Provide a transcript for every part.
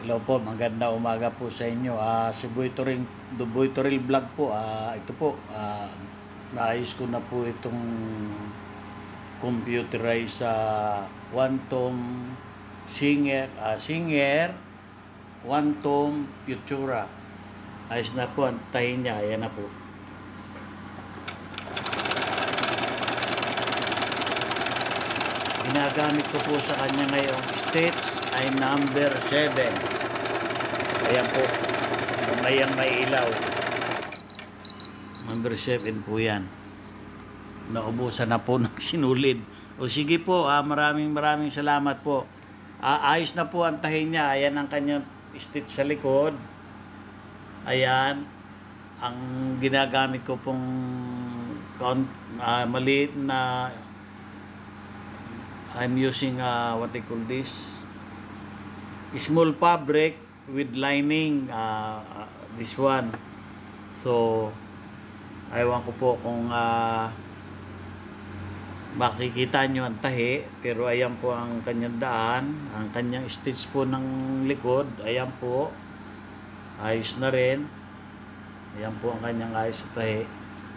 Hello po, maganda umaga po sa inyo. Si Boy Toril Vlog po. Ito po, naayos ko na po itong computerized sa Quantum Singer Quantum Futura. Ayos na po, antayin niya. Ayan na po. Ginagamit ko po sa kanya ngayong stage ay number 7. Ayan po, mamayang may ilaw. Number 7 po yan. Naubusan na po ng sinulid. O sige po, maraming salamat po. Ayos na po, antahin niya. Ayan ang kanyang stage sa likod. Ayan. Ang ginagamit ko pong maliit na I'm using what they call this small fabric with lining, this one. So aywan ko po kung makikita nyo ang tahi, pero ayan po ang kanyang daan, ang kanyang stitch po ng likod. Ayan po, ayos na rin. Ayan po ang kanyang ayos na tahi.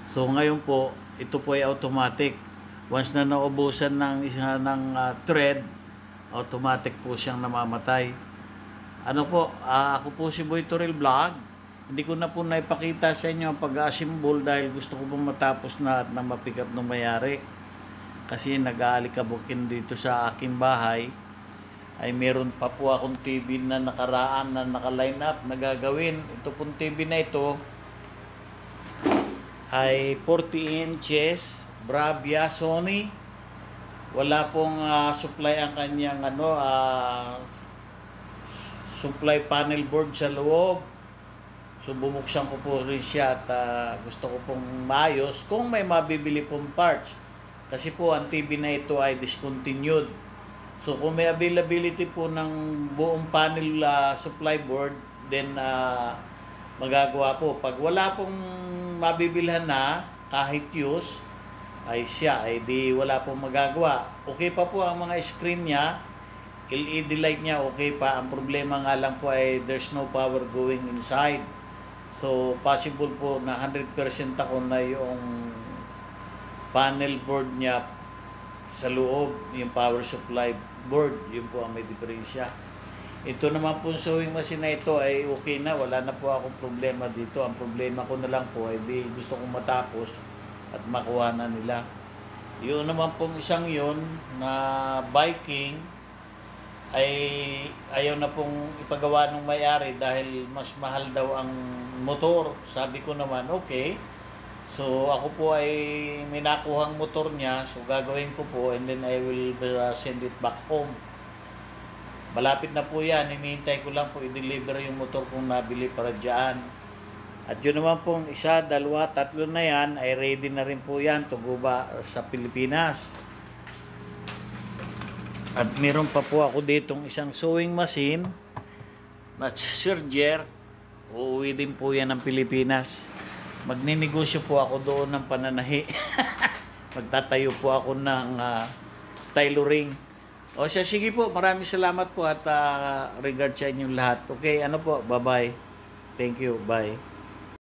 So ngayon po, ito po ay automatic. Once na naubusan ng thread, automatic po siyang namamatay. Ano po, ako po si Boy Toril Vlog. Hindi ko na po naipakita sa inyo ang pag-assemble dahil gusto ko pong matapos na at na ma-pick up ng mayari. Kasi nag-aalikabukin dito sa aking bahay ay meron pa po akong TV na nakaraan na naka-line up na gagawin. Ito pong TV na ito ay 40 inches. Bravia Sony. Wala pong supply ang kanyang supply panel board sa loob. So bubuksan ko po rin siya at gusto ko pong maayos kung may mabibili pong parts. Kasi po ang TV na ito ay discontinued. So kung may availability po ng buong panel supply board, then magagawa po. Pag wala pong mabibilhan na kahit use, ay siya, ay di wala pong magagawa. Okay pa po ang mga screen niya, LED light niya, okay pa. Ang problema nga lang po ay there's no power going inside. So, possible po na 100% ako na yung panel board niya sa loob, yung power supply board, yun po ang may diferensya. Ito naman po sewing machine na ito ay okay na, wala na po akong problema dito. Ang problema ko na lang po ay di gusto kong matapos at makuha na nila. Yun naman pong isang yun na biking ay ayaw na pong ipagawa ng may-ari dahil mas mahal daw ang motor. Sabi ko naman, okay. So ako po ay may nakuhang motor niya, so gagawin ko po and then I will send it back home. Malapit na po yan, hinihintay ko lang po i-deliver yung motor kong nabili para dyan. At yun naman pong 1, 2, 3 na yan, ay ready na rin po yan to go ba sa Pilipinas. At meron pa po ako ditong isang sewing machine na serger. Uuwi din po yan ng Pilipinas. Magninegosyo po ako doon ng pananahi. Magtatayo po ako ng tailoring. O siya, sige po, maraming salamat po at regard sa inyong lahat. Okay, ano po, bye-bye. Thank you, bye.